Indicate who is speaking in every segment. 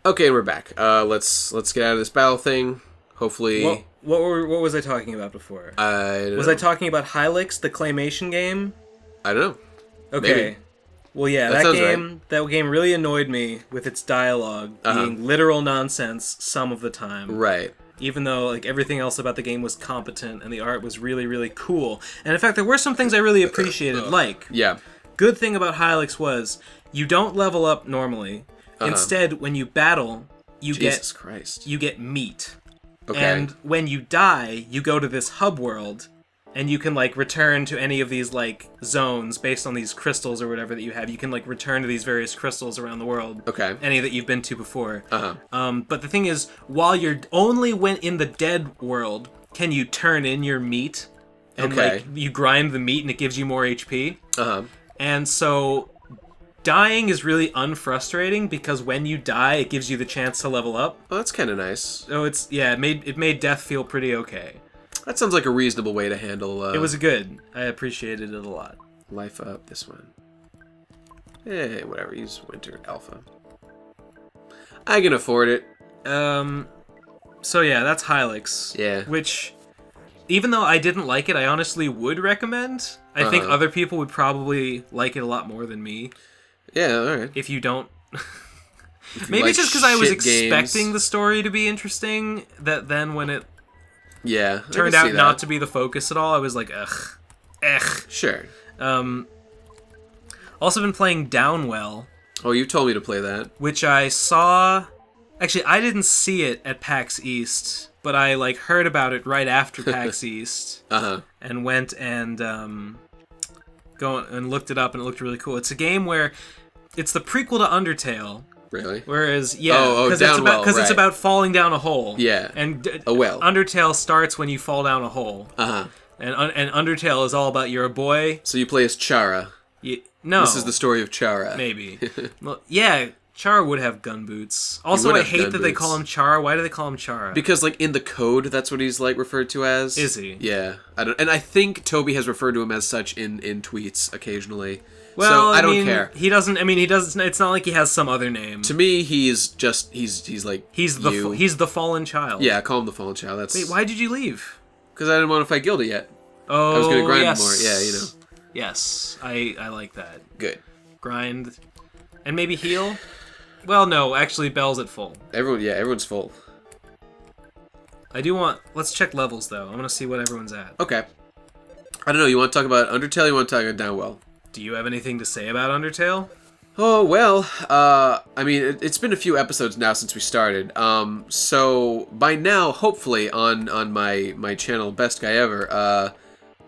Speaker 1: Okay, we're back. Let's get out of this battle thing. Hopefully...
Speaker 2: What was I talking about before?
Speaker 1: Was
Speaker 2: I talking about Hylix, the claymation game?
Speaker 1: I don't know.
Speaker 2: Okay.
Speaker 1: Maybe.
Speaker 2: Well, yeah, that game really annoyed me with its dialogue being literal nonsense some of the time.
Speaker 1: Right.
Speaker 2: Even though like everything else about the game was competent and the art was really, really cool. And in fact, there were some things I really appreciated, like...
Speaker 1: Yeah.
Speaker 2: Good thing about Hylix was, you don't level up normally. Instead, when you battle, you get meat.
Speaker 1: Okay.
Speaker 2: And when you die, you go to this hub world, and you can, like, return to any of these, like, zones based on these crystals or whatever that you have. You can, like, return to these various crystals around the world.
Speaker 1: Okay.
Speaker 2: Any that you've been to before. But the thing is, while you're only in the dead world, can you turn in your meat. And, like, you grind the meat and it gives you more HP. And so... Dying is really unfrustrating because when you die, it gives you the chance to level up.
Speaker 1: Oh, that's kind of nice.
Speaker 2: So it made death feel pretty okay.
Speaker 1: That sounds like a reasonable way to handle.
Speaker 2: It was good. I appreciated it a lot.
Speaker 1: Life up this one. Hey, whatever. Use Winter Alpha. I can afford it.
Speaker 2: So yeah, that's Hylix.
Speaker 1: Yeah.
Speaker 2: Which, even though I didn't like it, I honestly would recommend. I think other people would probably like it a lot more than me.
Speaker 1: Yeah, alright.
Speaker 2: If you don't... Maybe like it's just because I was expecting the story to be interesting, that then when it turned out not to be the focus at all, I was like, ugh.
Speaker 1: Sure.
Speaker 2: Also been playing Downwell.
Speaker 1: Oh, you told me to play that.
Speaker 2: Which I saw... Actually, I didn't see it at PAX East, but I, like, heard about it right after PAX East. And went and... and looked it up, and it looked really cool. It's a game where it's the prequel to Undertale.
Speaker 1: Really?
Speaker 2: Whereas, because it's about falling down a hole.
Speaker 1: Yeah.
Speaker 2: And
Speaker 1: Undertale
Speaker 2: starts when you fall down a hole. And Undertale is all about you're a boy.
Speaker 1: So you play as Chara.
Speaker 2: No.
Speaker 1: This is the story of Chara.
Speaker 2: Maybe. Well, yeah. Chara would have gun boots. Also, I hate that they call him Chara. Why do they call him Chara?
Speaker 1: Because, like, in the code, that's what he's, like, referred to as.
Speaker 2: Is he?
Speaker 1: Yeah. And I think Toby has referred to him as such in tweets occasionally.
Speaker 2: Well,
Speaker 1: so I don't care.
Speaker 2: He doesn't, it's not like he has some other name.
Speaker 1: To me, he's like,
Speaker 2: he's the fallen child.
Speaker 1: Yeah, call him the fallen child.
Speaker 2: Wait, why did you leave?
Speaker 1: Because I didn't want to fight Gilda yet.
Speaker 2: Oh,
Speaker 1: I was going to grind more. Yeah, you know.
Speaker 2: Yes, I like that.
Speaker 1: Good.
Speaker 2: Grind. And maybe heal? Well, no, actually, Belle's at full.
Speaker 1: Everyone's full.
Speaker 2: Let's check levels, though. I want to see what everyone's at.
Speaker 1: Okay. I don't know, you want to talk about Undertale, you want to talk about Downwell?
Speaker 2: Do you have anything to say about Undertale?
Speaker 1: Oh, well, I mean, it's been a few episodes now since we started, so by now, hopefully, on my channel, Best Guy Ever,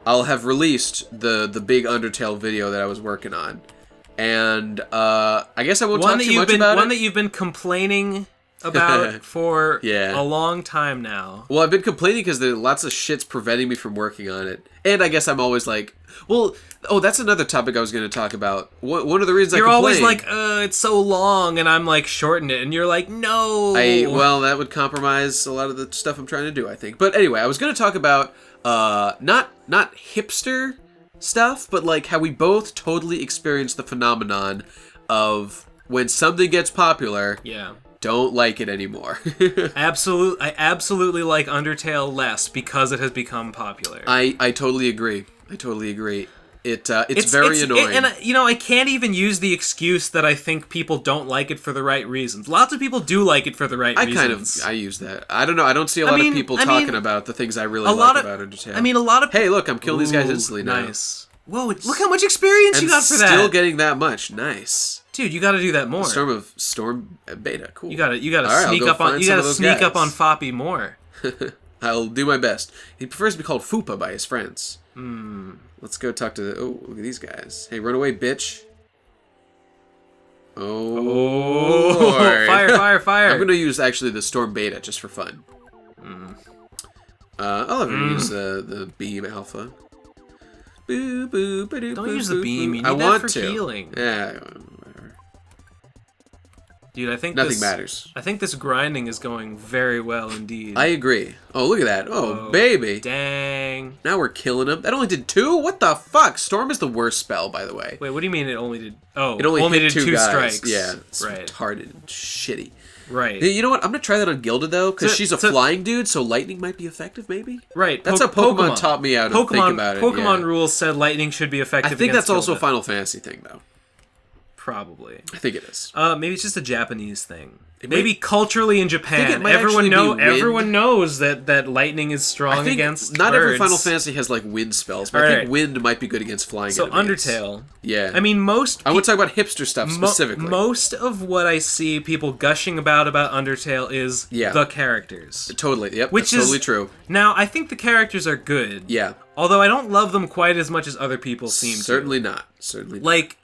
Speaker 1: I'll have released the big Undertale video that I was working on. And I guess I won't talk too much about it.
Speaker 2: One that you've been complaining about for a long time now.
Speaker 1: Well, I've been complaining because there's lots of shit's preventing me from working on it. And I guess I'm always like, well, that's another topic I was going to talk about. One of the reasons
Speaker 2: you're
Speaker 1: I complain...
Speaker 2: always like, it's so long, and I'm like, shorten it. And you're like, no.
Speaker 1: Well, that would compromise a lot of the stuff I'm trying to do, I think. But anyway, I was going to talk about not hipster stuff, but like how we both totally experience the phenomenon of when something gets popular, don't like it anymore.
Speaker 2: I absolutely like Undertale less because it has become popular.
Speaker 1: I totally agree. It's very annoying.
Speaker 2: And I can't even use the excuse that I think people don't like it for the right reasons. Lots of people do like it for the right reasons.
Speaker 1: I use that. I don't know. I don't see a lot of people talking about the things I really like about Undertale.
Speaker 2: I mean, a lot of...
Speaker 1: Hey, look, I'm killing these guys instantly now.
Speaker 2: Nice. Whoa, look how much experience you got for that.
Speaker 1: Still getting that much. Nice.
Speaker 2: Dude, you got to do that more.
Speaker 1: Storm beta. Cool.
Speaker 2: You got to sneak up on Foppy more.
Speaker 1: I'll do my best. He prefers to be called Fupa by his friends. Let's go talk to look at these guys. Hey, run away, bitch. Oh,
Speaker 2: fire.
Speaker 1: I'm going to use, actually, the Storm Beta just for fun. I'll have to use the Beam Alpha. Don't
Speaker 2: use the Beam. You need that for healing.
Speaker 1: Yeah, whatever.
Speaker 2: Dude, I think
Speaker 1: nothing matters.
Speaker 2: I think this grinding is going very well indeed.
Speaker 1: I agree. Oh, look at that. Oh, baby.
Speaker 2: Dang.
Speaker 1: Now we're killing him. That only did 2? What the fuck? Storm is the worst spell, by the way.
Speaker 2: Wait, what do you mean it only did... Oh,
Speaker 1: it only hit
Speaker 2: did 2
Speaker 1: guys.
Speaker 2: strikes.
Speaker 1: Yeah, it's
Speaker 2: right.
Speaker 1: retarded and shitty.
Speaker 2: Right.
Speaker 1: You know what? I'm gonna try that on Gilded though, because she's a flying dude, so lightning might be effective, maybe.
Speaker 2: Right.
Speaker 1: That's how Pokemon taught me how to think about it.
Speaker 2: Pokemon rules said lightning should be effective.
Speaker 1: I think that's also a
Speaker 2: Gilded.
Speaker 1: Final Fantasy thing, though.
Speaker 2: Probably.
Speaker 1: I think it is.
Speaker 2: Maybe it's just a Japanese thing. Maybe culturally in Japan,
Speaker 1: everyone
Speaker 2: knows that lightning is strong against
Speaker 1: not
Speaker 2: birds.
Speaker 1: every Final Fantasy has like wind spells, but I think wind might be good against flying enemies.
Speaker 2: Undertale.
Speaker 1: Yeah.
Speaker 2: I mean,
Speaker 1: I would talk about hipster stuff specifically.
Speaker 2: Most of what I see people gushing about Undertale is the characters.
Speaker 1: Totally. Yep.
Speaker 2: Which
Speaker 1: that's
Speaker 2: is
Speaker 1: totally true.
Speaker 2: Now, I think the characters are good.
Speaker 1: Yeah.
Speaker 2: Although I don't love them quite as much as other people seem to.
Speaker 1: Certainly not. Certainly not.
Speaker 2: Like,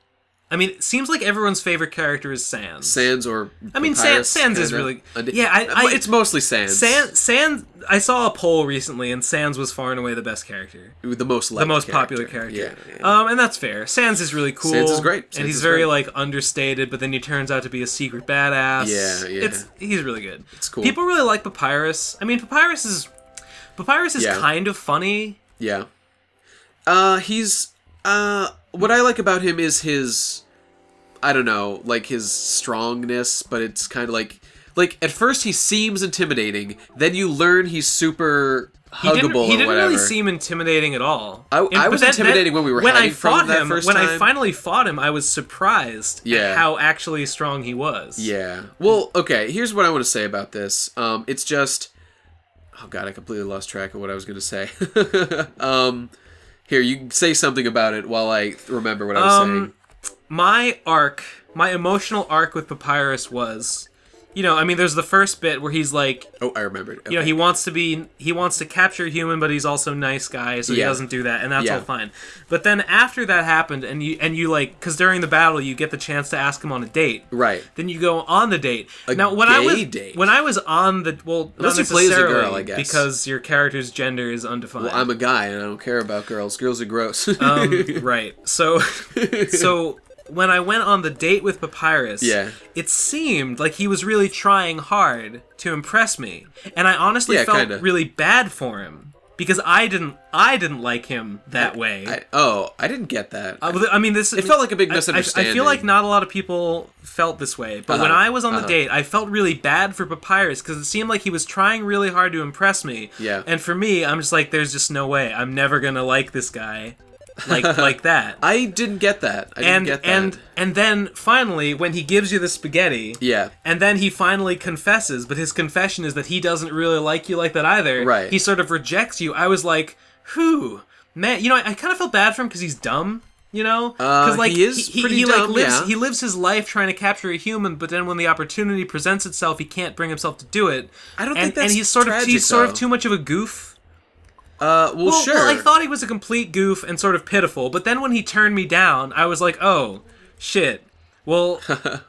Speaker 2: I mean, it seems like everyone's favorite character is Sans.
Speaker 1: Sans or
Speaker 2: I mean,
Speaker 1: Papyrus,
Speaker 2: Sans is really...
Speaker 1: it's mostly Sans.
Speaker 2: Sans... I saw a poll recently, and Sans was far and away the best character.
Speaker 1: The most popular character.
Speaker 2: Yeah. And that's fair. Sans is really cool.
Speaker 1: Sans is great.
Speaker 2: And he's very, like, understated, but then he turns out to be a secret badass.
Speaker 1: Yeah.
Speaker 2: He's really good.
Speaker 1: It's cool.
Speaker 2: People really like Papyrus. I mean, Papyrus is kind of funny.
Speaker 1: Yeah. He's... what I like about him is his, I don't know, like his strongness, but it's kind of like at first he seems intimidating, then you learn he's super huggable.
Speaker 2: He didn't really seem intimidating at all.
Speaker 1: I was intimidating when we were hiding from him that first time.
Speaker 2: When I finally fought him, I was surprised at how actually strong he was.
Speaker 1: Yeah. Well, okay, here's what I want to say about this. It's just, oh god, I completely lost track of what I was going to say. Here, you say something about it while I remember what I was saying.
Speaker 2: My emotional arc with Papyrus was, I mean, there's the first bit where he's like...
Speaker 1: Oh, I remembered. Okay.
Speaker 2: He wants to capture a human, but he's also a nice guy, so he doesn't do that, and that's all fine. But then after that happened, and you like, because during the battle, you get the chance to ask him on a date.
Speaker 1: Right.
Speaker 2: Then you go on the date.
Speaker 1: When
Speaker 2: I was on the... Well,
Speaker 1: unless
Speaker 2: not
Speaker 1: you play as a
Speaker 2: necessarily,
Speaker 1: girl, I guess.
Speaker 2: because your character's gender is undefined.
Speaker 1: Well, I'm a guy, and I don't care about girls. Girls are gross.
Speaker 2: Right. So... When I went on the date with Papyrus, it seemed like he was really trying hard to impress me, and I honestly felt really bad for him because I didn't like him that way.
Speaker 1: I didn't get that.
Speaker 2: I mean, it
Speaker 1: felt like a big misunderstanding.
Speaker 2: I feel like not a lot of people felt this way, but when I was on the date, I felt really bad for Papyrus because it seemed like he was trying really hard to impress me.
Speaker 1: Yeah.
Speaker 2: And for me, I'm just like, there's just no way. I'm never gonna like this guy. like that.
Speaker 1: I didn't get that.
Speaker 2: And then finally, when he gives you the spaghetti, and then he finally confesses, but his confession is that he doesn't really like you like that either.
Speaker 1: Right.
Speaker 2: He sort of rejects you. I was like, whew, man. I kind of felt bad for him because he's dumb. Because
Speaker 1: he is pretty dumb.
Speaker 2: He lives his life trying to capture a human, but then when the opportunity presents itself, he can't bring himself to do it.
Speaker 1: I don't think that's
Speaker 2: he's
Speaker 1: tragic,
Speaker 2: he's sort of too much of a goof.
Speaker 1: Well, sure.
Speaker 2: Well, I thought he was a complete goof and sort of pitiful, but then when he turned me down, I was like, oh, shit. Well,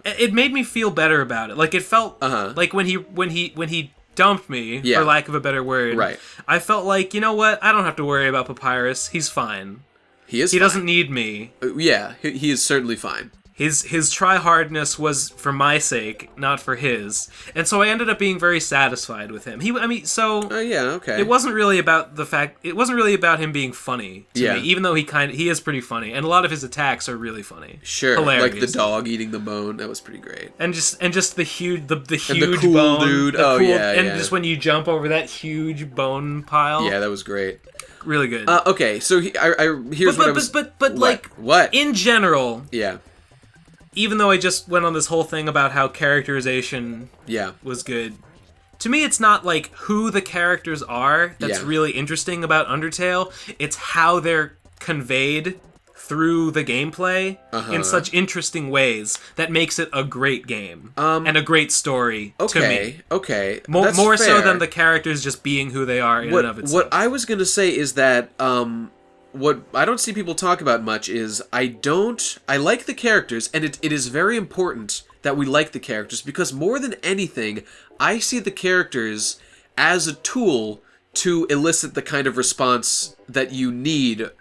Speaker 2: it made me feel better about it. Like, it felt like when he dumped me, for lack of a better word, I felt like, you know what? I don't have to worry about Papyrus. He's fine.
Speaker 1: He is.
Speaker 2: He doesn't need me.
Speaker 1: Yeah, he is certainly fine.
Speaker 2: His try-hardness was for my sake, not for his. And so I ended up being very satisfied with him.
Speaker 1: Okay.
Speaker 2: It wasn't really about him being funny to me, even though he is pretty funny, and a lot of his attacks are really funny.
Speaker 1: Sure.
Speaker 2: Hilarious.
Speaker 1: Like the dog eating the bone, that was pretty great.
Speaker 2: And just the huge
Speaker 1: and the cool
Speaker 2: bone,
Speaker 1: dude.
Speaker 2: Just when you jump over that huge bone pile.
Speaker 1: Yeah, that was great.
Speaker 2: Really good.
Speaker 1: Okay, so here's what I was...
Speaker 2: But like,
Speaker 1: what?
Speaker 2: In general...
Speaker 1: Yeah.
Speaker 2: Even though I just went on this whole thing about how characterization was good, to me it's not like who the characters are that's really interesting about Undertale. It's how they're conveyed through the gameplay in such interesting ways that makes it a great game and a great story to me.
Speaker 1: Okay,
Speaker 2: more so than the characters just being who they are in and of itself.
Speaker 1: What I was going to say is that... what I don't see people talk about much is I like the characters, and it is very important that we like the characters, because more than anything, I see the characters as a tool to elicit the kind of response that you need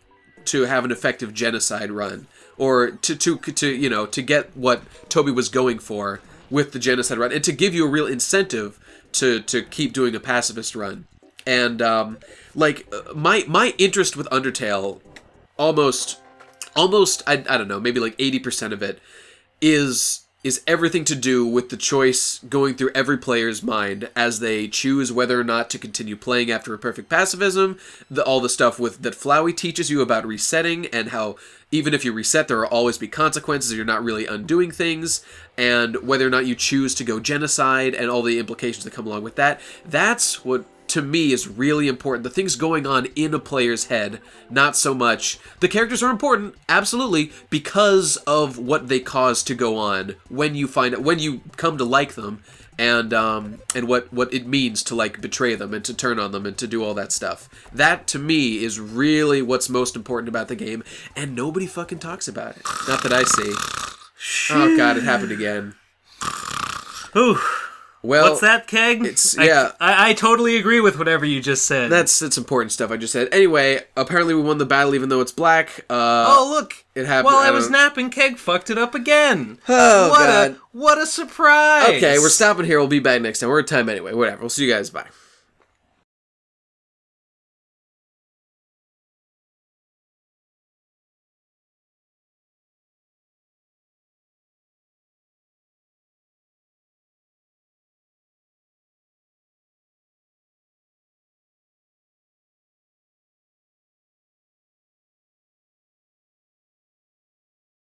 Speaker 1: to have an effective genocide run, or to get what Toby was going for with the genocide run, and to give you a real incentive to keep doing a pacifist run. And my interest with Undertale, almost I don't know, maybe like 80% of it is is everything to do with the choice going through every player's mind as they choose whether or not to continue playing after a perfect pacifism, all the stuff that Flowey teaches you about resetting, and how even if you reset, there will always be consequences, you're not really undoing things, and whether or not you choose to go genocide, and all the implications that come along with that. That's what, to me, is really important. The things going on in a player's head, not so much. The characters are important, absolutely, because of what they cause to go on when you come to like them, and what it means to, like, betray them and to turn on them and to do all that stuff. That, to me, is really what's most important about the game, and nobody fucking talks about it. Not that I see. Oh god, it happened again.
Speaker 2: Ooh.
Speaker 1: Well,
Speaker 2: what's that, Keg?
Speaker 1: Yeah.
Speaker 2: I totally agree with whatever you just said.
Speaker 1: That's important stuff I just said. Anyway, apparently we won the battle even though it's black.
Speaker 2: Oh, look.
Speaker 1: It happened.
Speaker 2: While I was napping, Keg fucked it up again.
Speaker 1: Oh, God.
Speaker 2: What a surprise.
Speaker 1: Okay, we're stopping here. We'll be back next time. We're at time anyway. Whatever. We'll see you guys. Bye.